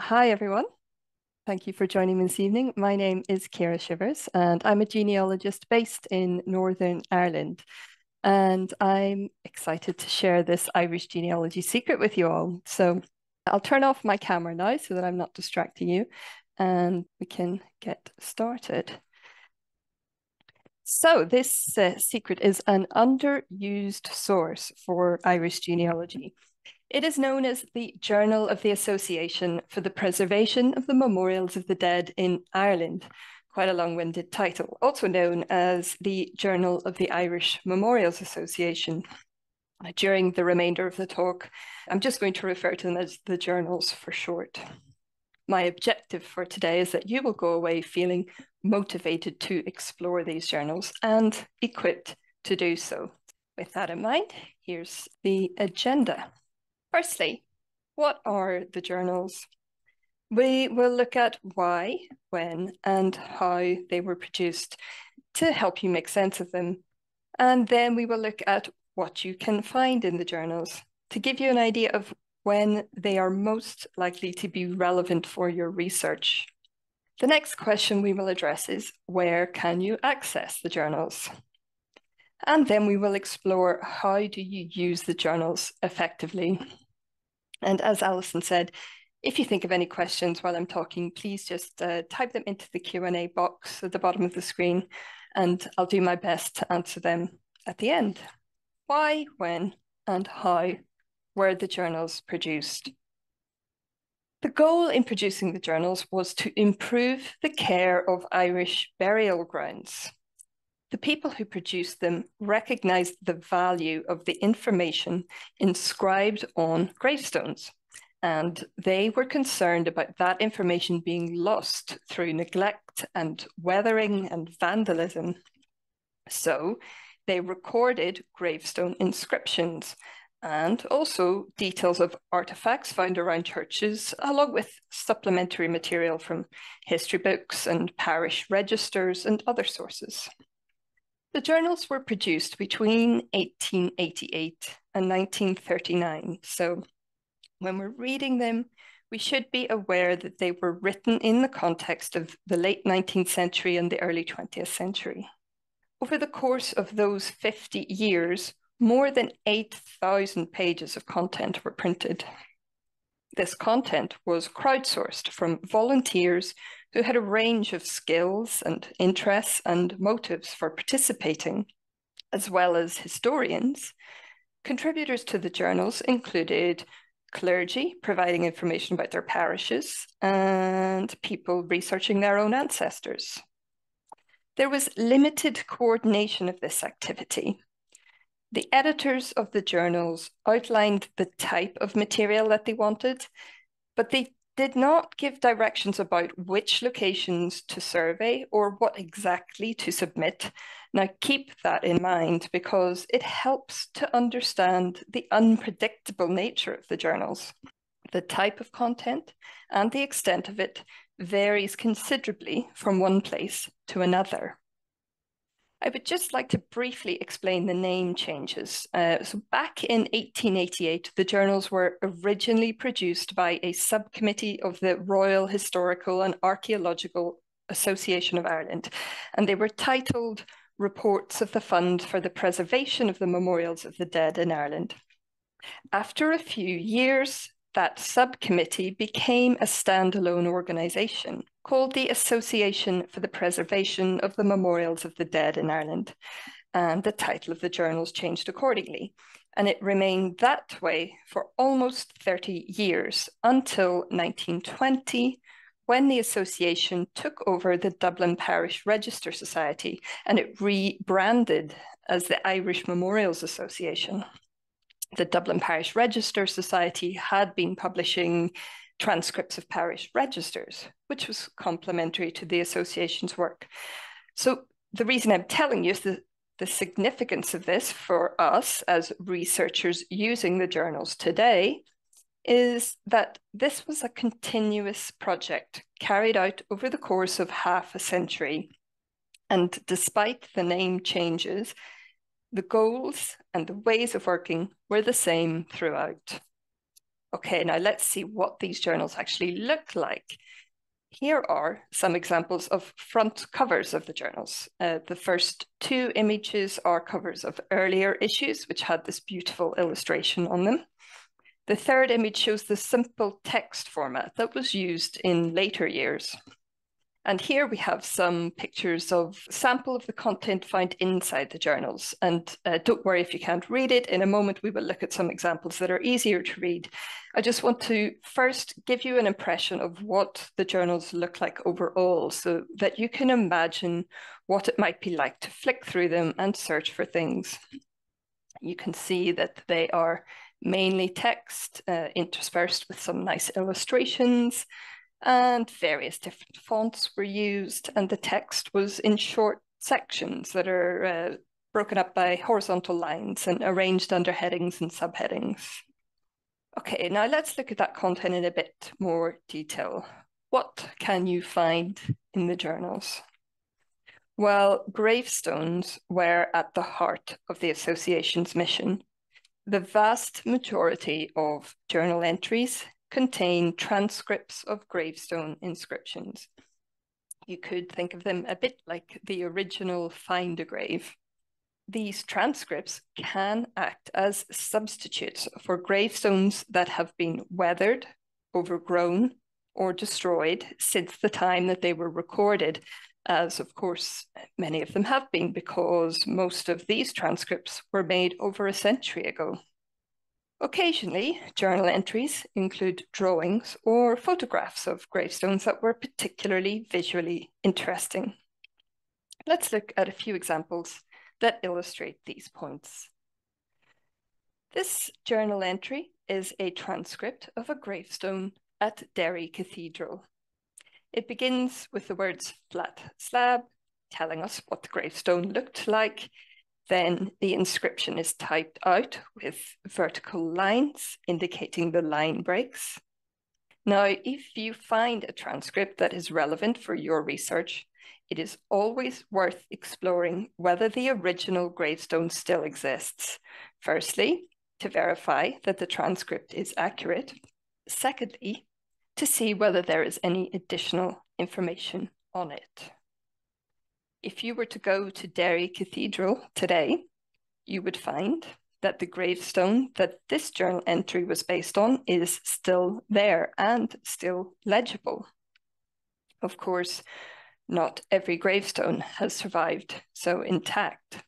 Hi, everyone. Thank you for joining me this evening. My name is Ciara Chivers, and I'm a genealogist based in Northern Ireland. And I'm excited to share this Irish genealogy secret with you all. So I'll turn off my camera now so that I'm not distracting you, and we can get started. So this secret is an underused source for Irish genealogy. It is known as the Journal of the Association for the Preservation of the Memorials of the Dead in Ireland, quite a long-winded title, also known as the Journal of the Irish Memorials Association. During the remainder of the talk, I'm just going to refer to them as the journals for short. My objective for today is that you will go away feeling motivated to explore these journals and equipped to do so. With that in mind, here's the agenda. Firstly, what are the journals? We will look at why, when, and how they were produced to help you make sense of them. And then we will look at what you can find in the journals to give you an idea of when they are most likely to be relevant for your research. The next question we will address is, where can you access the journals? And then we will explore, how do you use the journals effectively? And as Alison said, if you think of any questions while I'm talking, please just type them into the Q&A box at the bottom of the screen, and I'll do my best to answer them at the end. Why, when, and how were the journals produced? The goal in producing the journals was to improve the care of Irish burial grounds. The people who produced them recognized the value of the information inscribed on gravestones, and they were concerned about that information being lost through neglect and weathering and vandalism. So they recorded gravestone inscriptions and also details of artifacts found around churches, along with supplementary material from history books and parish registers and other sources. The journals were produced between 1888 and 1939, so when we're reading them, we should be aware that they were written in the context of the late 19th century and the early 20th century. Over the course of those 50 years, more than 8,000 pages of content were printed. This content was crowdsourced from volunteers who had a range of skills and interests and motives for participating, as well as historians. Contributors to the journals included clergy providing information about their parishes and people researching their own ancestors. There was limited coordination of this activity. The editors of the journals outlined the type of material that they wanted, but they did not give directions about which locations to survey or what exactly to submit. Now, keep that in mind because it helps to understand the unpredictable nature of the journals. The type of content and the extent of it varies considerably from one place to another. I would just like to briefly explain the name changes. So back in 1888, the journals were originally produced by a subcommittee of the Royal Historical and Archaeological Association of Ireland, and they were titled Reports of the Fund for the Preservation of the Memorials of the Dead in Ireland. After a few years, that subcommittee became a standalone organisation called the Association for the Preservation of the Memorials of the Dead in Ireland, and the title of the journals changed accordingly. And it remained that way for almost 30 years until 1920, when the association took over the Dublin Parish Register Society and it rebranded as the Irish Memorials Association. The Dublin Parish Register Society had been publishing transcripts of parish registers, which was complementary to the association's work. So the reason I'm telling you is the significance of this for us as researchers using the journals today is that this was a continuous project carried out over the course of half a century. And despite the name changes, the goals and the ways of working were the same throughout. Okay, now let's see what these journals actually look like. Here are some examples of front covers of the journals. The first two images are covers of earlier issues, which had this beautiful illustration on them. The third image shows the simple text format that was used in later years. And here we have some pictures of sample of the content found inside the journals. And don't worry if you can't read it. In a moment, we will look at some examples that are easier to read. I just want to first give you an impression of what the journals look like overall, so that you can imagine what it might be like to flick through them and search for things. You can see that they are mainly text, interspersed with some nice illustrations, and various different fonts were used, and the text was in short sections that are broken up by horizontal lines and arranged under headings and subheadings. Okay, now let's look at that content in a bit more detail. What can you find in the journals? Well, gravestones were at the heart of the association's mission. The vast majority of journal entries contain transcripts of gravestone inscriptions. You could think of them a bit like the original Find a Grave. These transcripts can act as substitutes for gravestones that have been weathered, overgrown, or destroyed since the time that they were recorded, as of course many of them have been, because most of these transcripts were made over a century ago. Occasionally, journal entries include drawings or photographs of gravestones that were particularly visually interesting. Let's look at a few examples that illustrate these points. This journal entry is a transcript of a gravestone at Derry Cathedral. It begins with the words flat slab, telling us what the gravestone looked like. Then the inscription is typed out with vertical lines indicating the line breaks. Now, if you find a transcript that is relevant for your research, it is always worth exploring whether the original gravestone still exists. Firstly, to verify that the transcript is accurate. Secondly, to see whether there is any additional information on it. If you were to go to Derry Cathedral today, you would find that the gravestone that this journal entry was based on is still there and still legible. Of course, not every gravestone has survived so intact.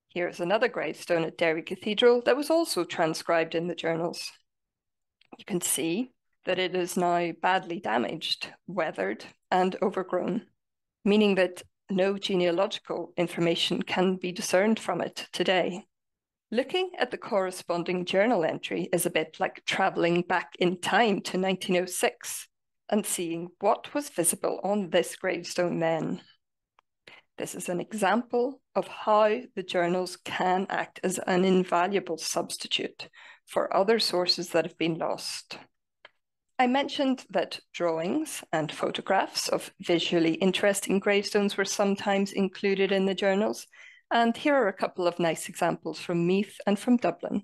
Here's another gravestone at Derry Cathedral that was also transcribed in the journals. You can see that it is now badly damaged, weathered, and overgrown, meaning that no genealogical information can be discerned from it today. Looking at the corresponding journal entry is a bit like traveling back in time to 1906 and seeing what was visible on this gravestone then. This is an example of how the journals can act as an invaluable substitute for other sources that have been lost. I mentioned that drawings and photographs of visually interesting gravestones were sometimes included in the journals, and here are a couple of nice examples from Meath and from Dublin.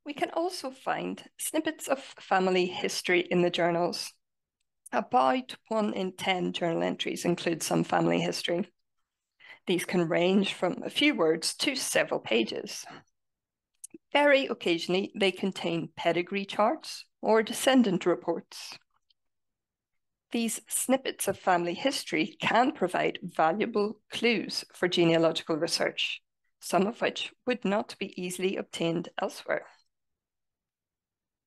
We can also find snippets of family history in the journals. About 1 in 10 journal entries include some family history. These can range from a few words to several pages. Very occasionally, they contain pedigree charts or descendant reports. These snippets of family history can provide valuable clues for genealogical research, some of which would not be easily obtained elsewhere.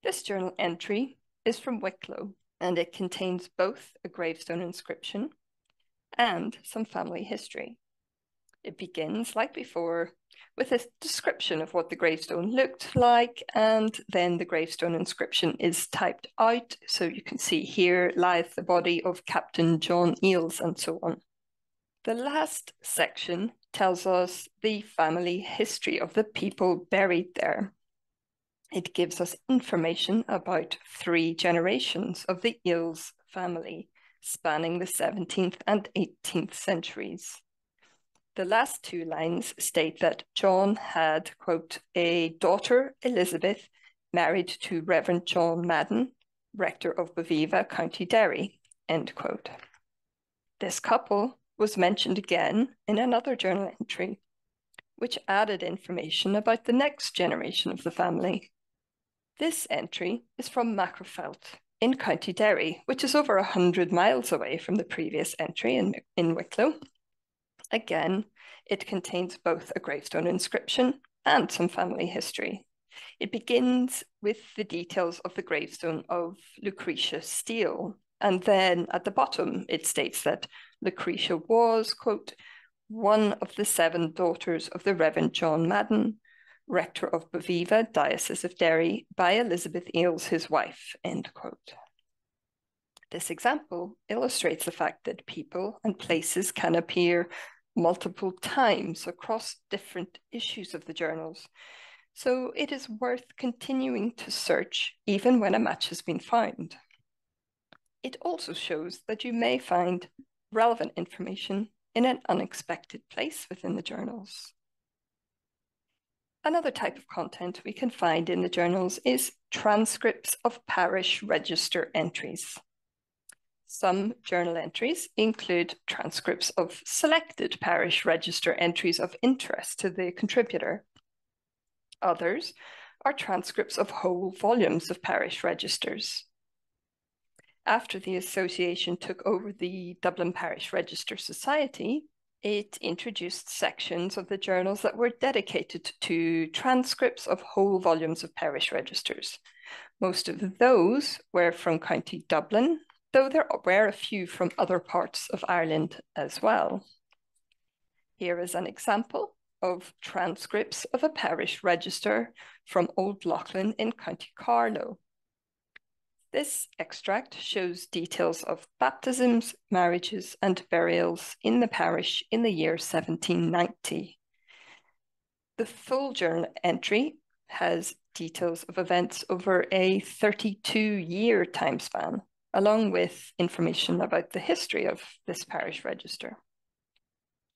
This journal entry is from Wicklow, and it contains both a gravestone inscription and some family history. It begins, like before, with a description of what the gravestone looked like, and then the gravestone inscription is typed out, so you can see here lieth the body of Captain John Eales, and so on. The last section tells us the family history of the people buried there. It gives us information about 3 generations of the Eales family, spanning the 17th and 18th centuries. The last 2 lines state that John had, quote, a daughter, Elizabeth, married to Reverend John Madden, rector of Boviva, County Derry, end quote. This couple was mentioned again in another journal entry, which added information about the next generation of the family. This entry is from Macrofelt in County Derry, which is over 100 miles away from the previous entry in Wicklow. Again, it contains both a gravestone inscription and some family history. It begins with the details of the gravestone of Lucretia Steele, and then at the bottom it states that Lucretia was, quote, one of the 7 daughters of the Reverend John Madden, rector of Boviva, Diocese of Derry, by Elizabeth Eales, his wife, end quote. This example illustrates the fact that people and places can appear multiple times across different issues of the journals. So it is worth continuing to search even when a match has been found. It also shows that you may find relevant information in an unexpected place within the journals. Another type of content we can find in the journals is transcripts of parish register entries. Some journal entries include transcripts of selected parish register entries of interest to the contributor. Others are transcripts of whole volumes of parish registers. After the association took over the Dublin Parish Register Society, it introduced sections of the journals that were dedicated to transcripts of whole volumes of parish registers. Most of those were from County Dublin, though there were a few from other parts of Ireland as well. Here is an example of transcripts of a parish register from Old Loughlin in County Carlow. This extract shows details of baptisms, marriages, and burials in the parish in the year 1790. The full journal entry has details of events over a 32-year time span, along with information about the history of this parish register.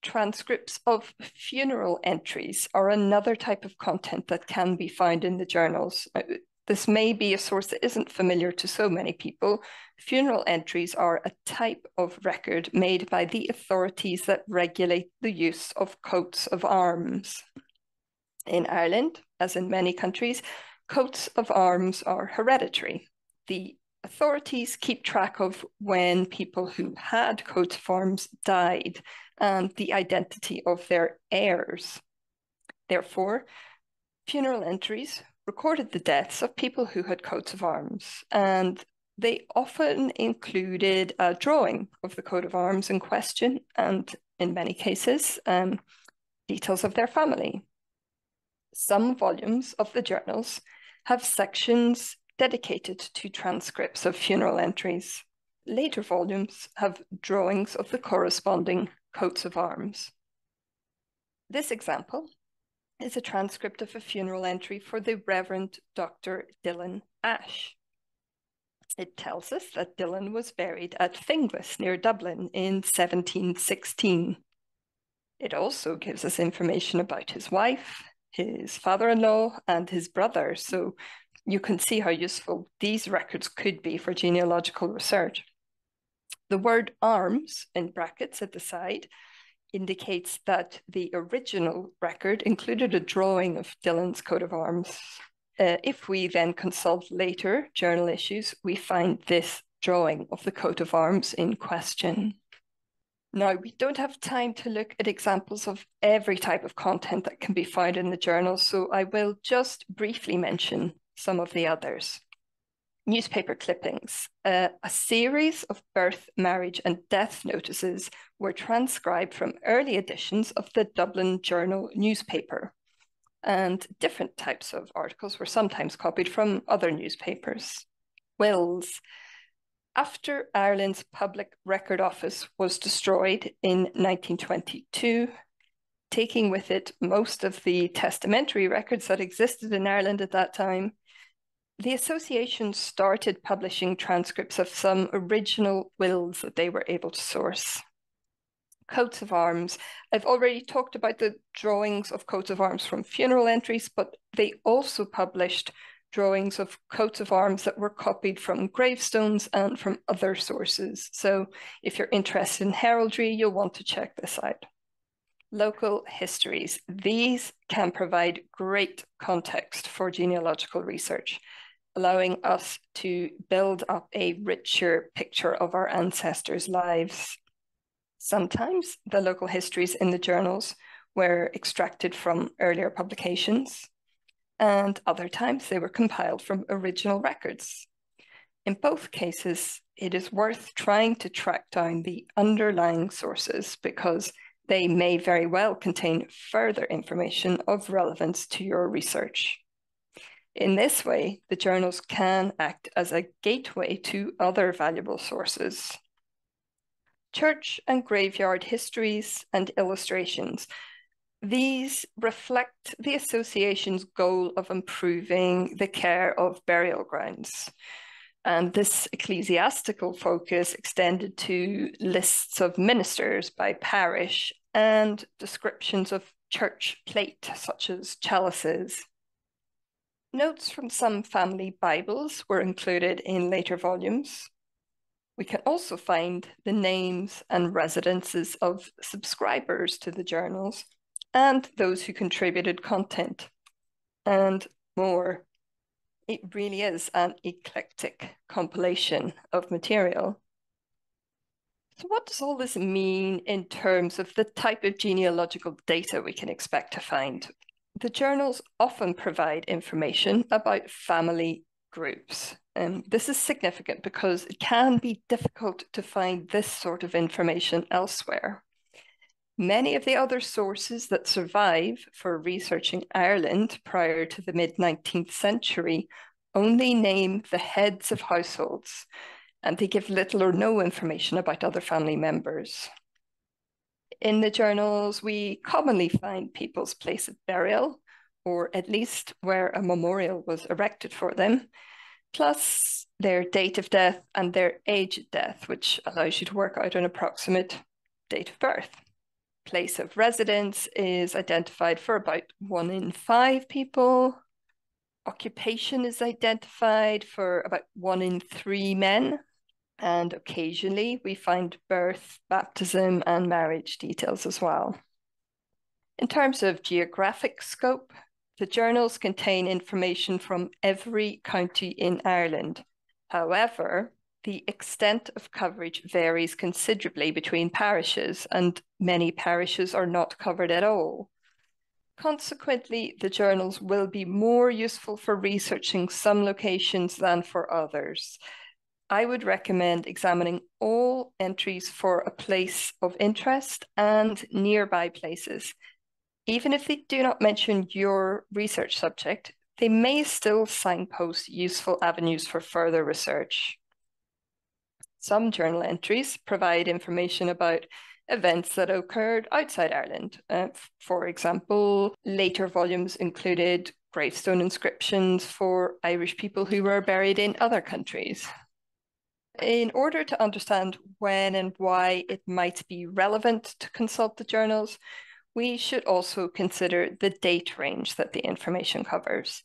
Transcripts of funeral entries are another type of content that can be found in the journals. This may be a source that isn't familiar to so many people. Funeral entries are a type of record made by the authorities that regulate the use of coats of arms. In Ireland, as in many countries, coats of arms are hereditary. The authorities keep track of when people who had coats of arms died and the identity of their heirs. Therefore, funeral entries recorded the deaths of people who had coats of arms, and they often included a drawing of the coat of arms in question, and in many cases, details of their family. Some volumes of the journals have sections dedicated to transcripts of funeral entries. Later volumes have drawings of the corresponding coats of arms. This example is a transcript of a funeral entry for the Reverend Dr. Dillon Ashe. It tells us that Dillon was buried at Finglas near Dublin in 1716. It also gives us information about his wife, his father-in-law, and his brother, so you can see how useful these records could be for genealogical research. The word arms in brackets at the side indicates that the original record included a drawing of Dillon's coat of arms. If we then consult later journal issues, we find this drawing of the coat of arms in question. Now, we don't have time to look at examples of every type of content that can be found in the journal, so I will just briefly mention some of the others. Newspaper clippings. A series of birth, marriage, and death notices were transcribed from early editions of the Dublin Journal newspaper, and different types of articles were sometimes copied from other newspapers. Wills. After Ireland's Public Record Office was destroyed in 1922, taking with it most of the testamentary records that existed in Ireland at that time, the association started publishing transcripts of some original wills that they were able to source. Coats of arms. I've already talked about the drawings of coats of arms from funeral entries, but they also published drawings of coats of arms that were copied from gravestones and from other sources. So if you're interested in heraldry, you'll want to check this out. Local histories. These can provide great context for genealogical research, allowing us to build up a richer picture of our ancestors' lives. Sometimes the local histories in the journals were extracted from earlier publications, and other times they were compiled from original records. In both cases, it is worth trying to track down the underlying sources because they may very well contain further information of relevance to your research. In this way, the journals can act as a gateway to other valuable sources. Church and graveyard histories and illustrations. These reflect the association's goal of improving the care of burial grounds. And this ecclesiastical focus extended to lists of ministers by parish and descriptions of church plate, such as chalices. Notes from some family Bibles were included in later volumes. We can also find the names and residences of subscribers to the journals and those who contributed content, and more. It really is an eclectic compilation of material. So what does all this mean in terms of the type of genealogical data we can expect to find? The journals often provide information about family groups. And this is significant because it can be difficult to find this sort of information elsewhere. Many of the other sources that survive for researching Ireland prior to the mid-19th century only name the heads of households, and they give little or no information about other family members. In the journals, we commonly find people's place of burial, or at least where a memorial was erected for them, plus their date of death and their age of death, which allows you to work out an approximate date of birth. Place of residence is identified for about 1 in 5 people. Occupation is identified for about 1 in 3 men. And occasionally we find birth, baptism, and marriage details as well. In terms of geographic scope, the journals contain information from every county in Ireland. However, the extent of coverage varies considerably between parishes, and many parishes are not covered at all. Consequently, the journals will be more useful for researching some locations than for others. I would recommend examining all entries for a place of interest and nearby places. Even if they do not mention your research subject, they may still signpost useful avenues for further research. Some journal entries provide information about events that occurred outside Ireland. For example, later volumes included gravestone inscriptions for Irish people who were buried in other countries. In order to understand when and why it might be relevant to consult the journals, we should also consider the date range that the information covers.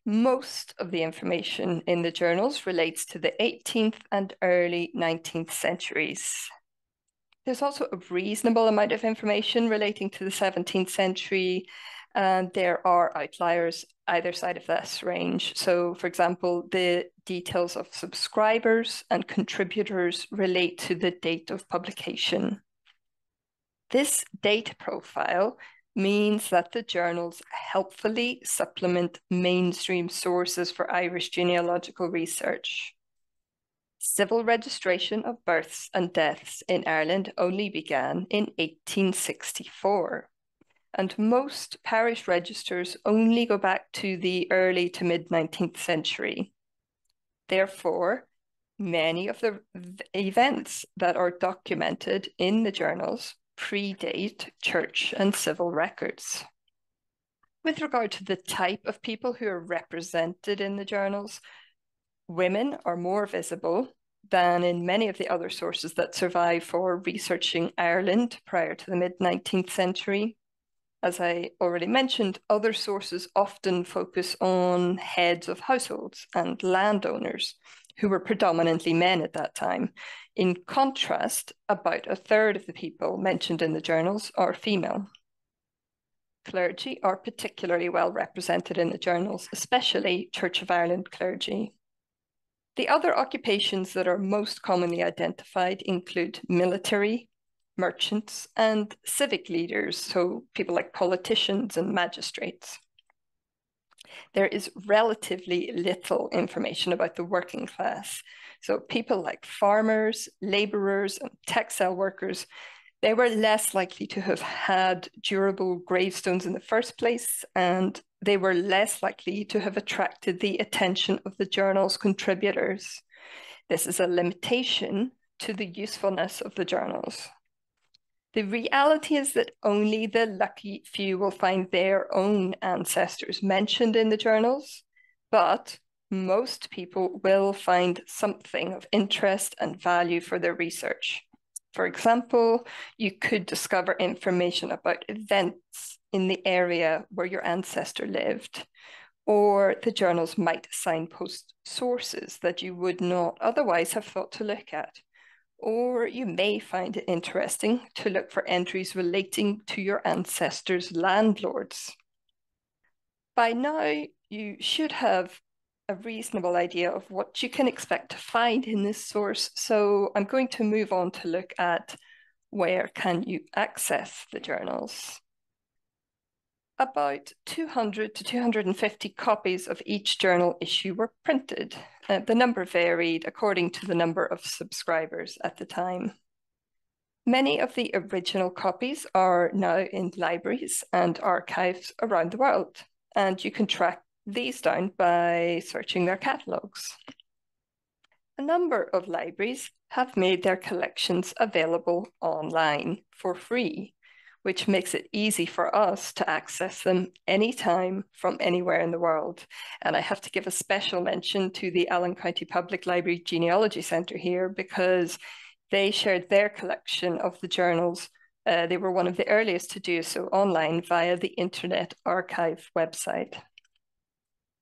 Most of the information in the journals relates to the 18th and early 19th centuries. There's also a reasonable amount of information relating to the 17th century, and there are outliers either side of this range. So, for example, the details of subscribers and contributors relate to the date of publication. This date profile means that the journals helpfully supplement mainstream sources for Irish genealogical research. Civil registration of births and deaths in Ireland only began in 1864, and most parish registers only go back to the early to mid-19th century. Therefore, many of the events that are documented in the journals predate church and civil records. With regard to the type of people who are represented in the journals, women are more visible than in many of the other sources that survive for researching Ireland prior to the mid-19th century. As I already mentioned, other sources often focus on heads of households and landowners, who were predominantly men at that time. In contrast, about a third of the people mentioned in the journals are female. Clergy are particularly well represented in the journals, especially Church of Ireland clergy. The other occupations that are most commonly identified include military, merchants, and civic leaders, so people like politicians and magistrates. There is relatively little information about the working class. So people like farmers, laborers, and textile workers, they were less likely to have had durable gravestones in the first place, and they were less likely to have attracted the attention of the journal's contributors. This is a limitation to the usefulness of the journals. The reality is that only the lucky few will find their own ancestors mentioned in the journals, but most people will find something of interest and value for their research. For example, you could discover information about events in the area where your ancestor lived, or the journals might signpost sources that you would not otherwise have thought to look at. Or you may find it interesting to look for entries relating to your ancestors' landlords. By now, you should have a reasonable idea of what you can expect to find in this source. So I'm going to move on to look at where can you access the journals. About 200 to 250 copies of each journal issue were printed. The number varied according to the number of subscribers at the time. Many of the original copies are now in libraries and archives around the world, and you can track these down by searching their catalogues. A number of libraries have made their collections available online for free, which makes it easy for us to access them anytime from anywhere in the world. And I have to give a special mention to the Allen County Public Library Genealogy Centre here, because they shared their collection of the journals. They were one of the earliest to do so online via the Internet Archive website.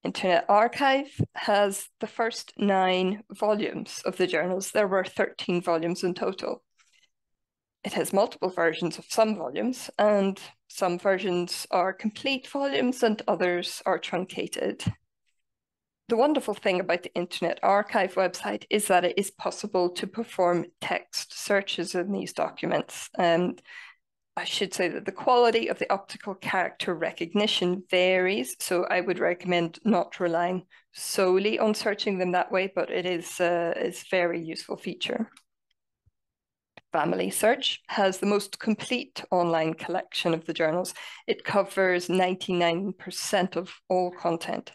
Internet Archive has the first 9 volumes of the journals. There were 13 volumes in total. It has multiple versions of some volumes, and some versions are complete volumes and others are truncated. The wonderful thing about the Internet Archive website is that it is possible to perform text searches in these documents. And I should say that the quality of the optical character recognition varies, so I would recommend not relying solely on searching them that way, but it is a very useful feature. Family Search has the most complete online collection of the journals. It covers 99% of all content.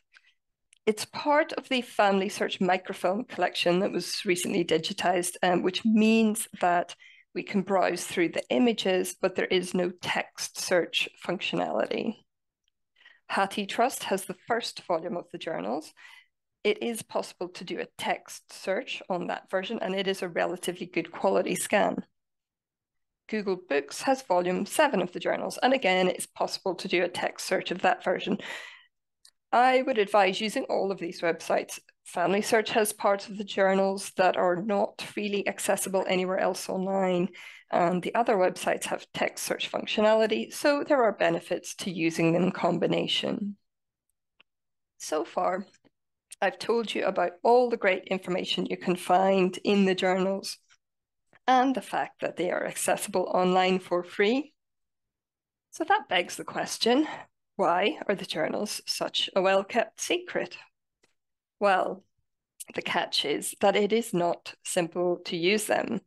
It's part of the Family Search microfilm collection that was recently digitized, which means that we can browse through the images, but there is no text search functionality. HathiTrust has the first volume of the journals. It is possible to do a text search on that version, and it is a relatively good quality scan. Google Books has volume 7 of the journals, and again, it's possible to do a text search of that version. I would advise using all of these websites. Family Search has parts of the journals that are not freely accessible anywhere else online, and the other websites have text search functionality, so there are benefits to using them in combination. So far, I've told you about all the great information you can find in the journals and the fact that they are accessible online for free. So that begs the question, why are the journals such a well-kept secret? Well, the catch is that it is not simple to use them.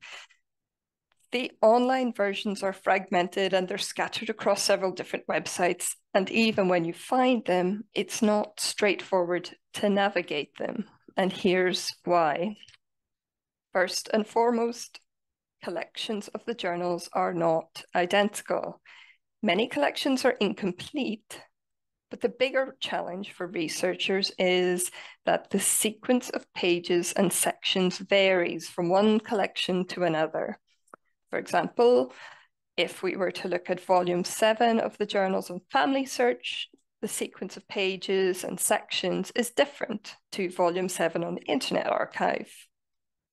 The online versions are fragmented and they're scattered across several different websites. And even when you find them, it's not straightforward to navigate them. And here's why. First and foremost, collections of the journals are not identical. Many collections are incomplete, but the bigger challenge for researchers is that the sequence of pages and sections varies from one collection to another. For example, If we were to look at volume 7 of the Journals on Family Search, the sequence of pages and sections is different to volume 7 on the Internet Archive.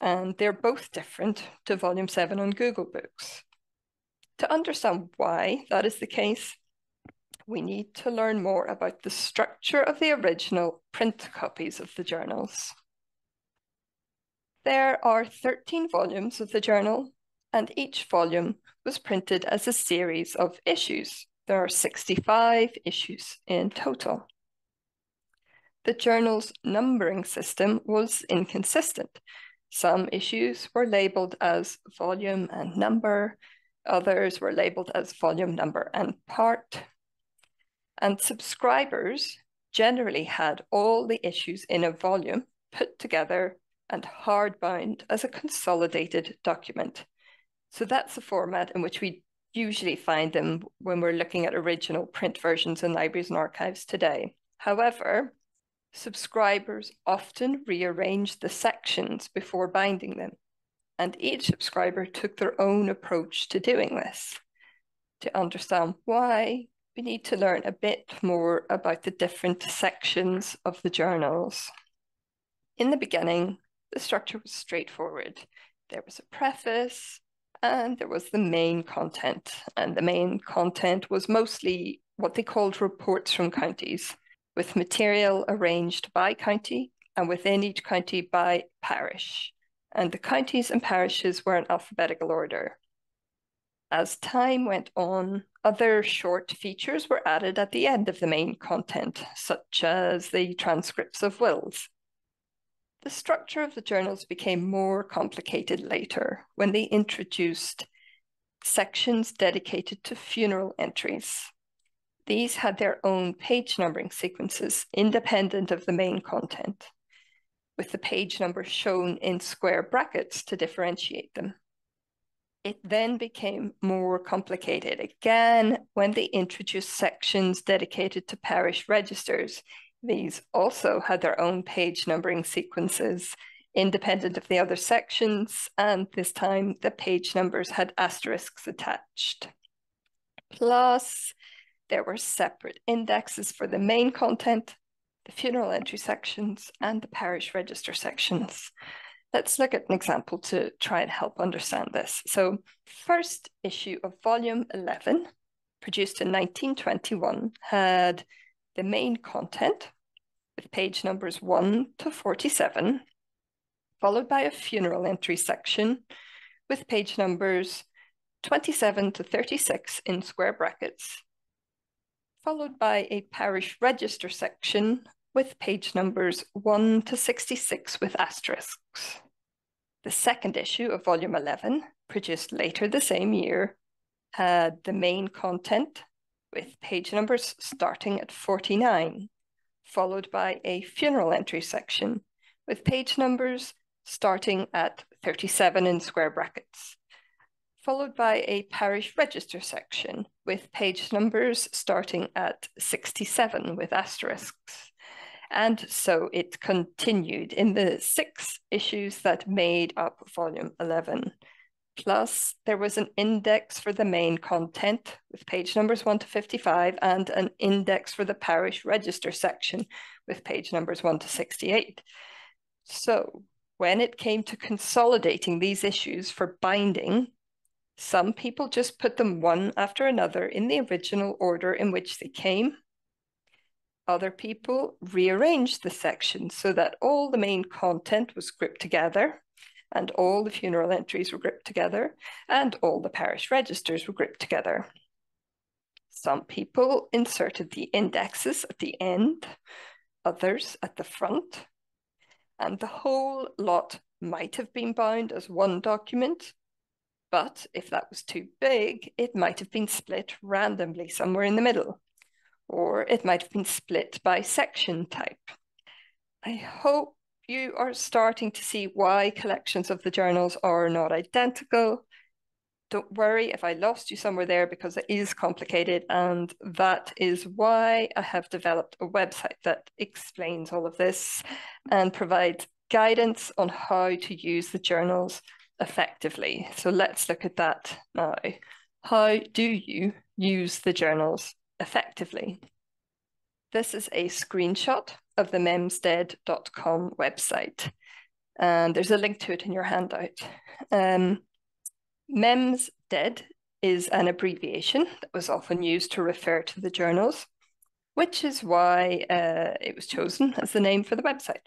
And they're both different to volume 7 on Google Books. To understand why that is the case, we need to learn more about the structure of the original print copies of the journals. There are 13 volumes of the journal, and each volume was printed as a series of issues. There are 65 issues in total. The journal's numbering system was inconsistent. Some issues were labeled as volume and number, others were labeled as volume number and part. And subscribers generally had all the issues in a volume put together and hardbound as a consolidated document. So that's the format in which we usually find them when we're looking at original print versions in libraries and archives today. However, subscribers often rearranged the sections before binding them, and each subscriber took their own approach to doing this. To understand why, we need to learn a bit more about the different sections of the journals. In the beginning, the structure was straightforward. There was a preface, and there was the main content. And the main content was mostly what they called reports from counties, with material arranged by county, and within each county by parish. And the counties and parishes were in alphabetical order. As time went on, other short features were added at the end of the main content, such as the transcripts of wills. The structure of the journals became more complicated later when they introduced sections dedicated to funeral entries. These had their own page numbering sequences independent of the main content, with the page numbers shown in square brackets to differentiate them. It then became more complicated again when they introduced sections dedicated to parish registers. These also had their own page numbering sequences, independent of the other sections, and this time the page numbers had asterisks attached. Plus, there were separate indexes for the main content, the funeral entry sections, and the parish register sections. Let's look at an example to try and help understand this. So, first issue of volume 11, produced in 1921, had the main content with page numbers 1 to 47, followed by a funeral entry section with page numbers 27 to 36 in square brackets, followed by a parish register section with page numbers 1 to 66 with asterisks. The second issue of volume 11, produced later the same year, had the main content with page numbers starting at 49, followed by a funeral entry section with page numbers starting at 37 in square brackets, followed by a parish register section with page numbers starting at 67 with asterisks. And so it continued in the 6 issues that made up volume 11. Plus, there was an index for the main content with page numbers 1 to 55 and an index for the parish register section with page numbers 1 to 68. So when it came to consolidating these issues for binding, some people just put them one after another in the original order in which they came. Other people rearranged the sections so that all the main content was grouped together, and all the funeral entries were grouped together, and all the parish registers were grouped together. Some people inserted the indexes at the end, others at the front, and the whole lot might have been bound as one document, but if that was too big, it might have been split randomly somewhere in the middle, or it might have been split by section type. I hope you are starting to see why collections of the journals are not identical. Don't worry if I lost you somewhere there, because it is complicated, and that is why I have developed a website that explains all of this and provides guidance on how to use the journals effectively. So let's look at that now. How do you use the journals effectively? This is a screenshot of the memsdead.com website, and there's a link to it in your handout. Memsdead is an abbreviation that was often used to refer to the journals, which is why it was chosen as the name for the website.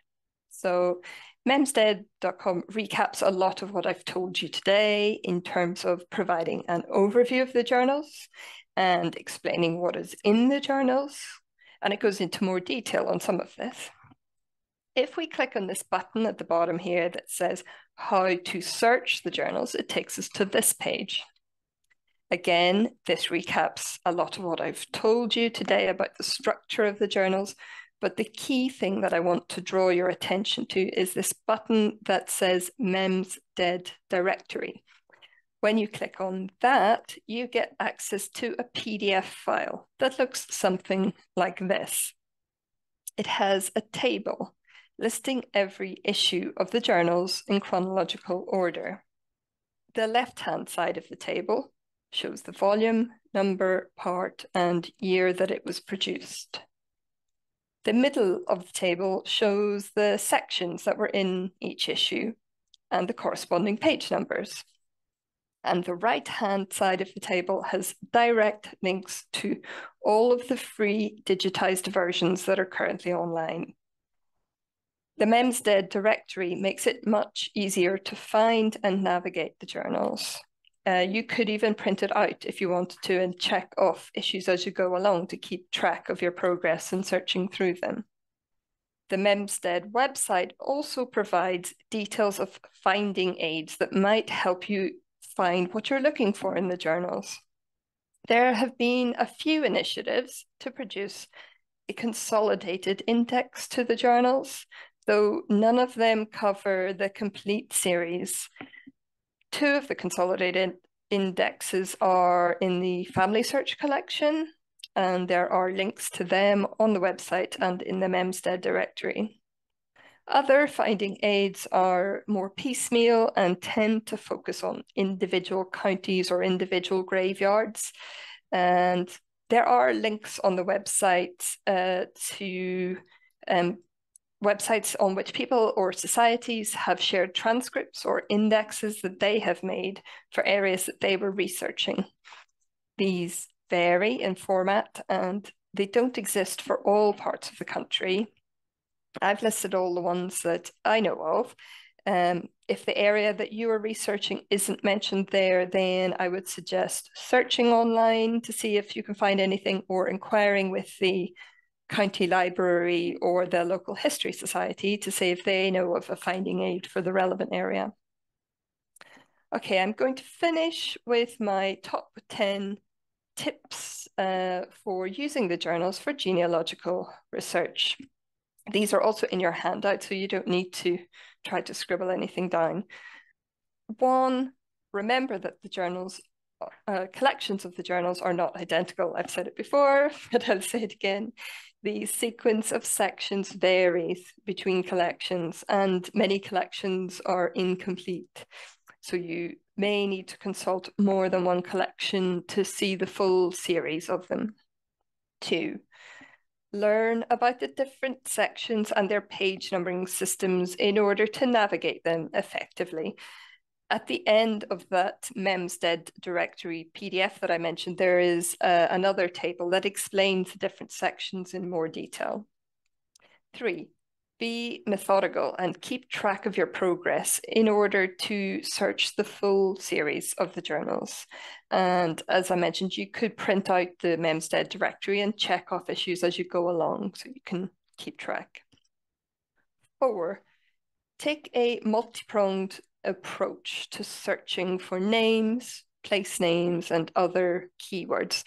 So memsdead.com recaps a lot of what I've told you today in terms of providing an overview of the journals and explaining what is in the journals, and it goes into more detail on some of this. If we click on this button at the bottom here that says how to search the journals, it takes us to this page. Again, this recaps a lot of what I've told you today about the structure of the journals, but the key thing that I want to draw your attention to is this button that says memsdead directory. When you click on that, you get access to a PDF file that looks something like this. It has a table listing every issue of the journals in chronological order. The left-hand side of the table shows the volume, number, part, and year that it was produced. The middle of the table shows the sections that were in each issue and the corresponding page numbers. And the right-hand side of the table has direct links to all of the free digitized versions that are currently online. The memsdead directory makes it much easier to find and navigate the journals. You could even print it out if you wanted to and check off issues as you go along to keep track of your progress in searching through them. The memsdead website also provides details of finding aids that might help you find what you're looking for in the journals. There have been a few initiatives to produce a consolidated index to the journals, though none of them cover the complete series. Two of the consolidated indexes are in the Family Search collection, and there are links to them on the website and in the memsdead directory. Other finding aids are more piecemeal and tend to focus on individual counties or individual graveyards. And there are links on the website to websites on which people or societies have shared transcripts or indexes that they have made for areas that they were researching. These vary in format and they don't exist for all parts of the country. I've listed all the ones that I know of. If the area that you are researching isn't mentioned there, then I would suggest searching online to see if you can find anything or inquiring with the county library or the local history society to see if they know of a finding aid for the relevant area. Okay, I'm going to finish with my top 10 tips for using the journals for genealogical research. These are also in your handout, so you don't need to try to scribble anything down. 1, remember that the journals, collections of the journals are not identical. I've said it before, but I'll say it again. The sequence of sections varies between collections and many collections are incomplete. So you may need to consult more than one collection to see the full series of them. 2, learn about the different sections and their page numbering systems in order to navigate them effectively. At the end of that memsdead directory PDF that I mentioned, there is another table that explains the different sections in more detail. 3, be methodical and keep track of your progress in order to search the full series of the journals. And as I mentioned, you could print out the memsdead directory and check off issues as you go along so you can keep track. 4, take a multi-pronged approach to searching for names, place names, and other keywords.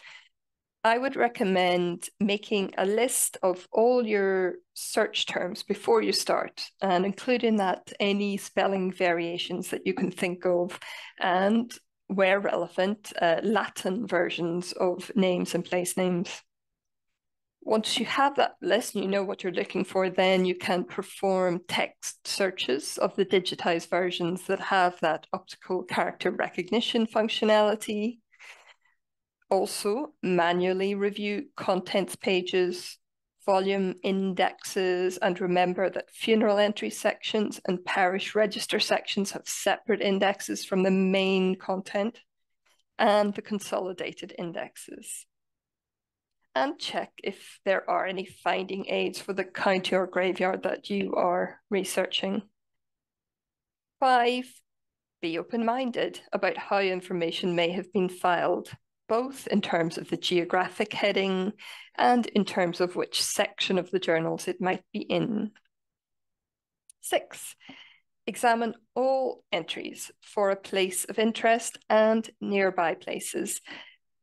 I would recommend making a list of all your search terms before you start and include in that any spelling variations that you can think of and, where relevant, Latin versions of names and place names. Once you have that list and you know what you're looking for, then you can perform text searches of the digitized versions that have that optical character recognition functionality. Also, manually review contents pages, volume indexes, and remember that funeral entry sections and parish register sections have separate indexes from the main content and the consolidated indexes. And check if there are any finding aids for the county or graveyard that you are researching. 5, be open-minded about how information may have been filed, both in terms of the geographic heading and in terms of which section of the journals it might be in. 6, examine all entries for a place of interest and nearby places.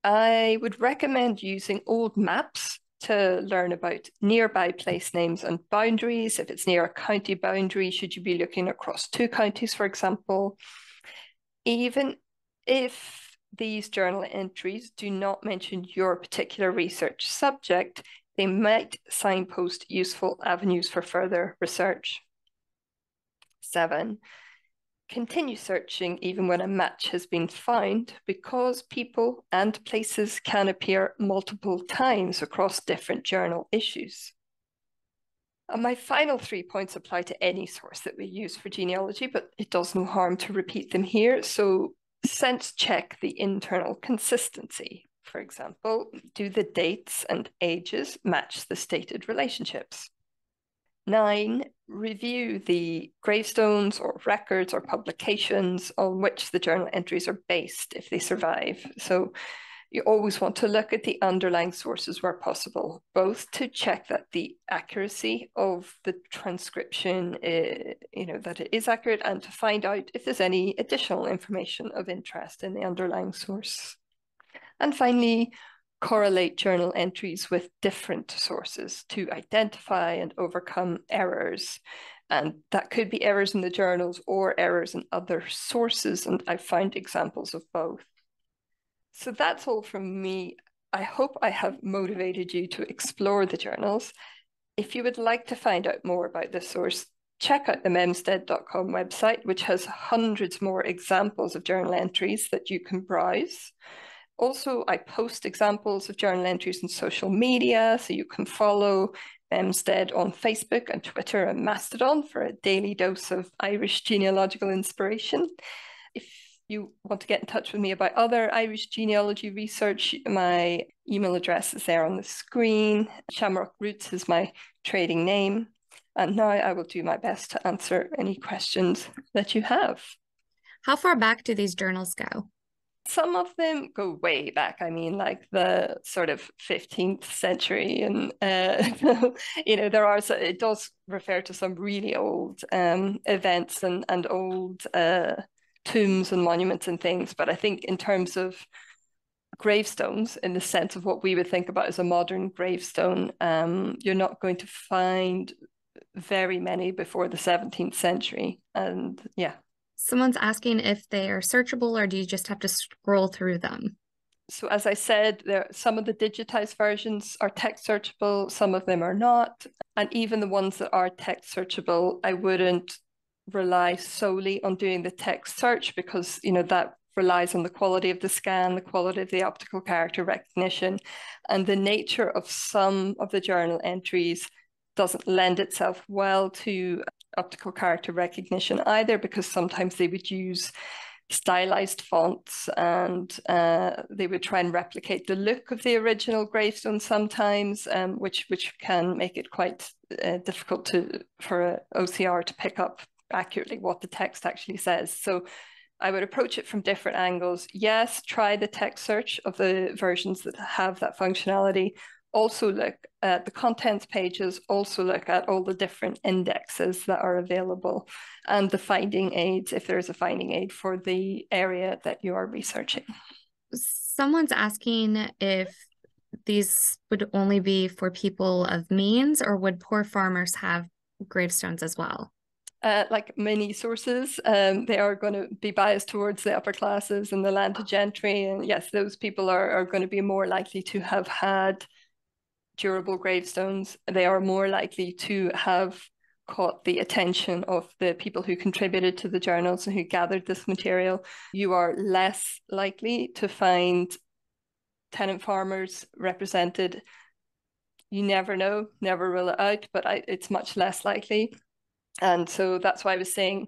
I would recommend using old maps to learn about nearby place names and boundaries. If it's near a county boundary, should you be looking across 2 counties, for example? Even if these journal entries do not mention your particular research subject, they might signpost useful avenues for further research. 7, continue searching even when a match has been found, because people and places can appear multiple times across different journal issues. And my final 3 points apply to any source that we use for genealogy, but it does no harm to repeat them here. So sense check the internal consistency. For example, do the dates and ages match the stated relationships? 9, review the gravestones or records or publications on which the journal entries are based if they survive. So you always want to look at the underlying sources where possible, both to check that the accuracy of the transcription, that it is accurate, and to find out if there's any additional information of interest in the underlying source. And finally, correlate journal entries with different sources to identify and overcome errors. And that could be errors in the journals or errors in other sources. And I found examples of both. So that's all from me. I hope I have motivated you to explore the journals. If you would like to find out more about this source, check out the memstead.com website, which has hundreds more examples of journal entries that you can browse. Also, I post examples of journal entries on social media, so you can follow Memstead on Facebook and Twitter and Mastodon for a daily dose of Irish genealogical inspiration. If you want to get in touch with me about other Irish genealogy research, my email address is there on the screen. Shamrock Roots is my trading name. And now I will do my best to answer any questions that you have. How far back do these journals go? Some of them go way back. I mean, like the sort of 15th century, and it does refer to some really old events and old tombs and monuments and things. But I think in terms of gravestones, in the sense of what we would think about as a modern gravestone, you're not going to find very many before the 17th century. And yeah. Someone's asking if they are searchable, or do you just have to scroll through them? So as I said, some of the digitized versions are text searchable, some of them are not. And even the ones that are text searchable, I wouldn't rely solely on doing the text search, because that relies on the quality of the scan, the quality of the optical character recognition, and the nature of some of the journal entries doesn't lend itself well to optical character recognition either, because sometimes they would use stylized fonts and they would try and replicate the look of the original gravestone sometimes, which can make it quite difficult for an OCR to pick up accurately what the text actually says. So I would approach it from different angles. Yes, try the text search of the versions that have that functionality. Also look at the contents pages, also look at all the different indexes that are available and the finding aids, if there's a finding aid for the area that you are researching. Someone's asking if these would only be for people of means, or would poor farmers have gravestones as well? Like many sources, they are going to be biased towards the upper classes and the landed gentry. And yes, those people are going to be more likely to have had durable gravestones. They are more likely to have caught the attention of the people who contributed to the journals and who gathered this material. You are less likely to find tenant farmers represented. You never know, never rule it out, but it's much less likely. And so that's why I was saying,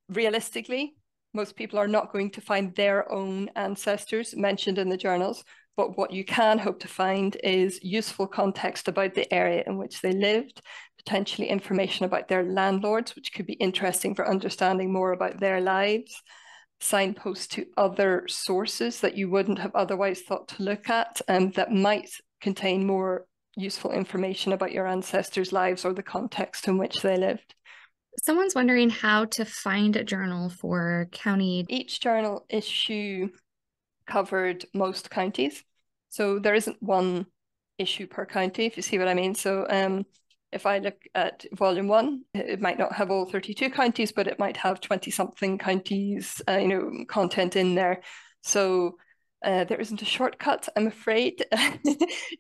realistically, most people are not going to find their own ancestors mentioned in the journals, but what you can hope to find is useful context about the area in which they lived, potentially information about their landlords, which could be interesting for understanding more about their lives, signposts to other sources that you wouldn't have otherwise thought to look at, that might contain more useful information about your ancestors' lives or the context in which they lived. Someone's wondering how to find a journal for county. Each journal issue covered most counties. So there isn't one issue per county, if you see what I mean. So if I look at volume 1, it might not have all 32 counties, but it might have 20-something counties, content in there. So there isn't a shortcut, I'm afraid.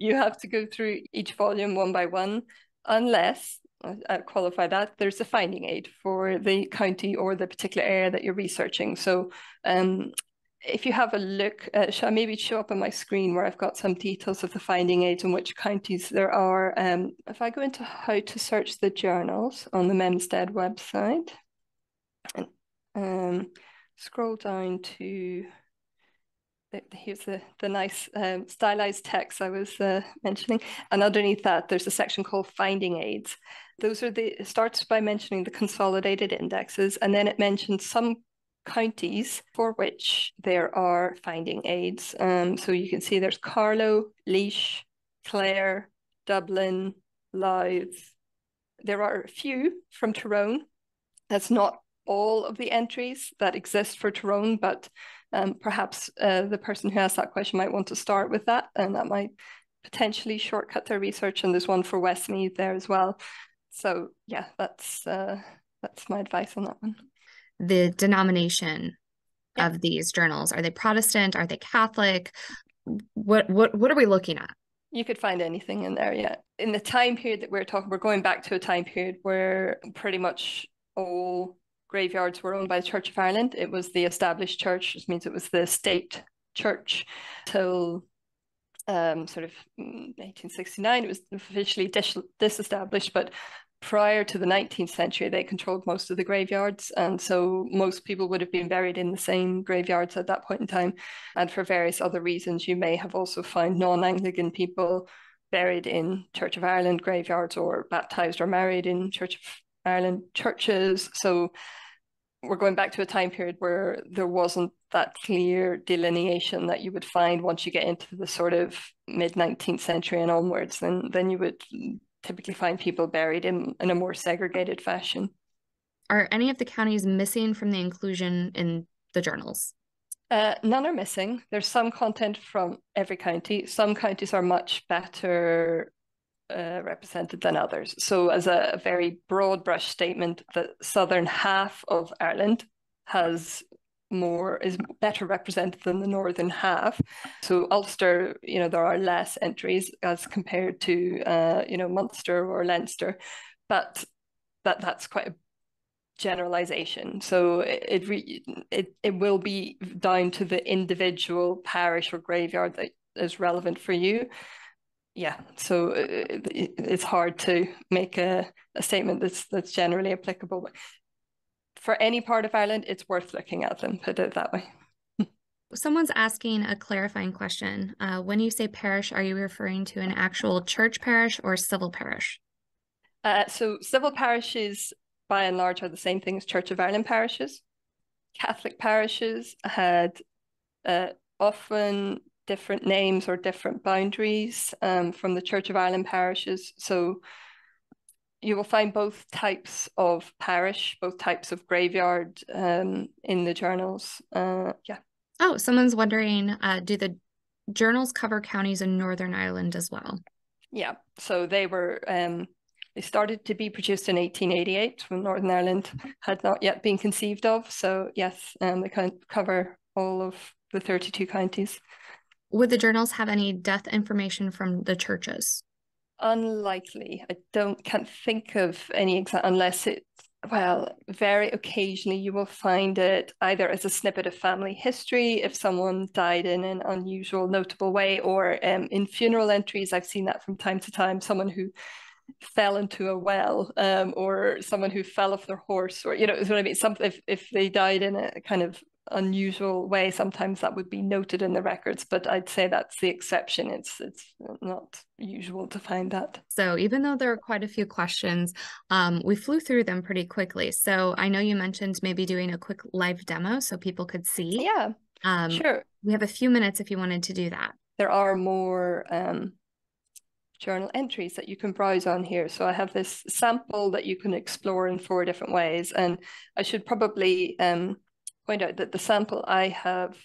You have to go through each volume one by one, unless, I'll qualify that, there's a finding aid for the county or the particular area that you're researching. So if you have a look, shall I maybe show up on my screen where I've got some details of the finding aids and which counties there are. If I go into how to search the journals on the Memstead website, and scroll down to, here's the nice stylized text I was mentioning, and underneath that there's a section called finding aids. Those are it starts by mentioning the consolidated indexes, and then it mentions some counties for which there are finding aids. So you can see there's Carlow, Laois, Clare, Dublin, Louth. There are a few from Tyrone. That's not all of the entries that exist for Tyrone, but perhaps the person who asked that question might want to start with that, and that might potentially shortcut their research. And there's one for Westmeath there as well. So yeah, that's my advice on that one. The denomination of these journals, are they Protestant? Are they Catholic? What are we looking at? You could find anything in there, yeah. In the time period that we're talking, we're going back to a time period where pretty much all graveyards were owned by the Church of Ireland. It was the established church, which means it was the state church till sort of 1869. It was officially disestablished, but prior to the 19th century, they controlled most of the graveyards. And so most people would have been buried in the same graveyards at that point in time. And for various other reasons, you may have also found non-Anglican people buried in Church of Ireland graveyards, or baptized or married in Church of Ireland churches. So we're going back to a time period where there wasn't that clear delineation that you would find once you get into the sort of mid-19th century and onwards. Then you would typically find people buried in a more segregated fashion. Are any of the counties missing from the inclusion in the journals? None are missing. There's some content from every county. Some counties are much better represented than others. So as a very broad brush statement, the southern half of Ireland is better represented than the northern half. So Ulster, there are less entries as compared to Munster or Leinster, but that's quite a generalization. So it will be down to the individual parish or graveyard that is relevant for you. Yeah, so it's hard to make a statement that's generally applicable. But for any part of Ireland, it's worth looking at them, put it that way. Someone's asking a clarifying question. When you say parish, are you referring to an actual church parish or civil parish? So civil parishes, by and large, are the same thing as Church of Ireland parishes. Catholic parishes had often different names or different boundaries from the Church of Ireland parishes. So you will find both types of parish, both types of graveyard in the journals. Yeah. Oh, someone's wondering, do the journals cover counties in Northern Ireland as well? Yeah, so they started to be produced in 1888 when Northern Ireland had not yet been conceived of. So yes, they cover all of the 32 counties. Would the journals have any death information from the churches? Unlikely. I can't think of any exact, unless it's Well, very occasionally you will find it either as a snippet of family history, if someone died in an unusual, notable way, or in funeral entries. I've seen that from time to time, someone who fell into a well, or someone who fell off their horse, or, you know, what I mean? Something, if they died in a kind of unusual way, sometimes that would be noted in the records, but I'd say that's the exception. It's not usual to find that. So even though there are quite a few questions, we flew through them pretty quickly. So I know you mentioned maybe doing a quick live demo so people could see. Yeah, sure. We have a few minutes if you wanted to do that. There are more journal entries that you can browse on here. So I have this sample that you can explore in 4 different ways. And I should probably point out that the sample I have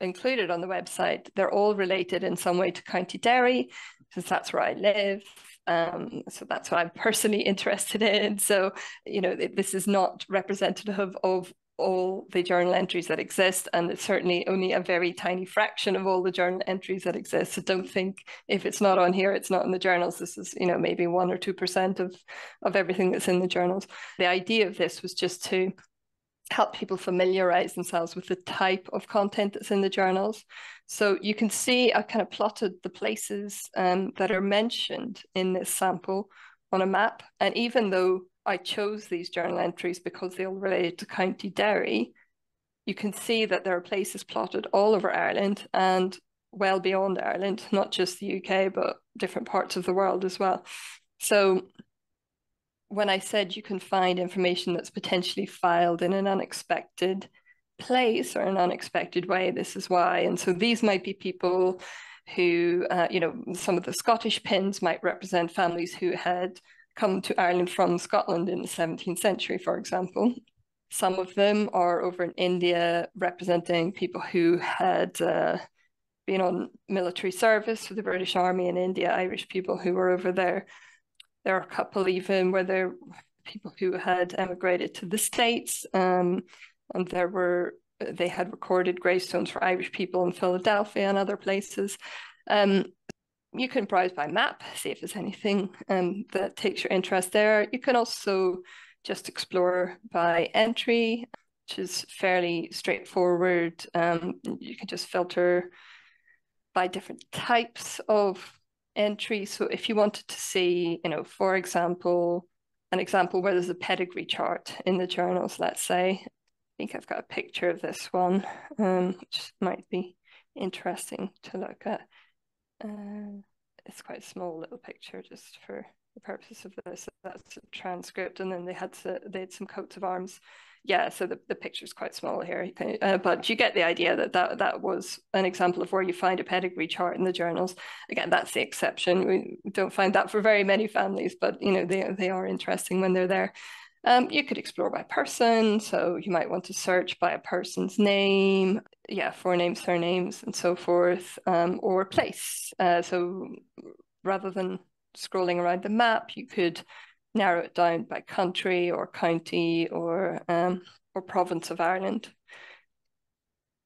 included on the website, they're all related in some way to County Derry, because that's where I live. So that's what I'm personally interested in. So, you know, this is not representative of all the journal entries that exist, and it's certainly only a very tiny fraction of all the journal entries that exist. So don't think if it's not on here, it's not in the journals. This is, you know, maybe 1 or 2% of everything that's in the journals. The idea of this was just to help people familiarize themselves with the type of content that's in the journals. So you can see I kind of plotted the places that are mentioned in this sample on a map. And even though I chose these journal entries because they all related to County Derry, you can see that there are places plotted all over Ireland and well beyond Ireland, not just the UK, but different parts of the world as well. So when I said you can find information that's potentially filed in an unexpected place or an unexpected way, this is why. And so these might be people who, you know, some of the Scottish pins might represent families who had come to Ireland from Scotland in the 17th century, for example. Some of them are over in India, representing people who had been on military service for the British Army in India, Irish people who were over there. There are a couple even where there were people who had emigrated to the States, and they had recorded gravestones for Irish people in Philadelphia and other places. You can browse by map, see if there's anything that takes your interest there. You can also just explore by entry, which is fairly straightforward. You can just filter by different types of entry. So if you wanted to see, you know, for example, an example where there's a pedigree chart in the journals, let's say, I think I've got a picture of this one, which might be interesting to look at. It's quite a small little picture just for the purpose of this. That's a transcript, and then they had some coats of arms. Yeah, so the picture's quite small here, but you get the idea that was an example of where you find a pedigree chart in the journals. Again, that's the exception. We don't find that for very many families, but you know they are interesting when they're there. You could explore by person, so you might want to search by a person's name, yeah, forenames, surnames, and so forth, or place. So rather than scrolling around the map, you could narrow it down by country or county or province of Ireland.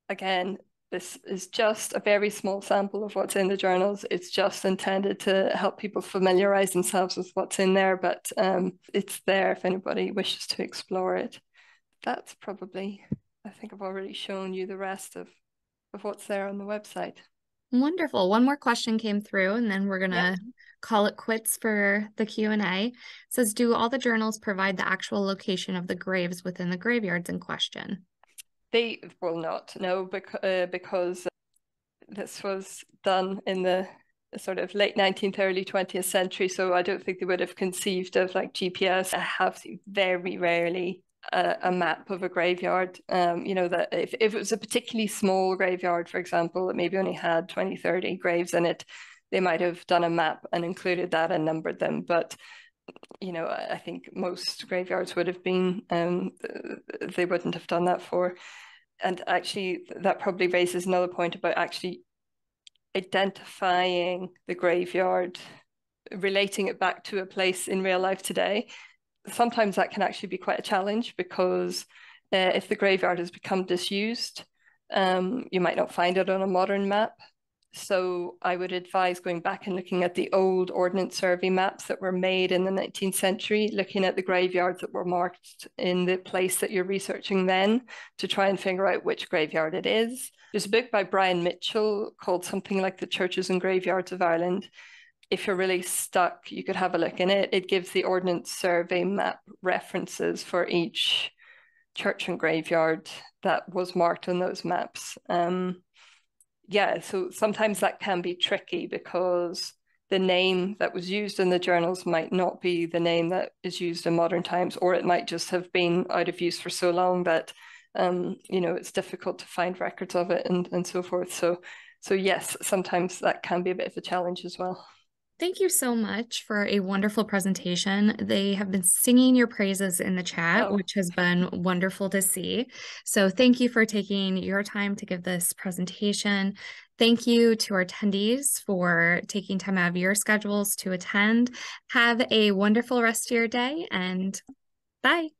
Again, this is just a very small sample of what's in the journals. It's just intended to help people familiarize themselves with what's in there, but it's there if anybody wishes to explore it. That's probably, I think I've already shown you the rest of what's there on the website. Wonderful. One more question came through, and then we're going to call it quits for the Q&A. It says, do all the journals provide the actual location of the graves within the graveyards in question? They will not, no, because this was done in the sort of late 19th, early 20th century. So I don't think they would have conceived of like GPS. I have seen very rarely a map of a graveyard. You know, that if it was a particularly small graveyard, for example, that maybe only had 20, 30 graves in it, they might have done a map and included that and numbered them. But you know, I think most graveyards would have been, they wouldn't have done that for. And actually, that probably raises another point about actually identifying the graveyard, relating it back to a place in real life today. Sometimes that can actually be quite a challenge because if the graveyard has become disused, you might not find it on a modern map. So I would advise going back and looking at the old Ordnance Survey maps that were made in the 19th century, looking at the graveyards that were marked in the place that you're researching then to try and figure out which graveyard it is. There's a book by Brian Mitchell called something like The Churches and Graveyards of Ireland. If you're really stuck, you could have a look in it. It gives the Ordnance Survey map references for each church and graveyard that was marked on those maps. Yeah, so sometimes that can be tricky because the name that was used in the journals might not be the name that is used in modern times, or it might just have been out of use for so long that it's difficult to find records of it and so forth. So yes, sometimes that can be a bit of a challenge as well. Thank you so much for a wonderful presentation. They have been singing your praises in the chat, which has been wonderful to see. So thank you for taking your time to give this presentation. Thank you to our attendees for taking time out of your schedules to attend. Have a wonderful rest of your day, and bye.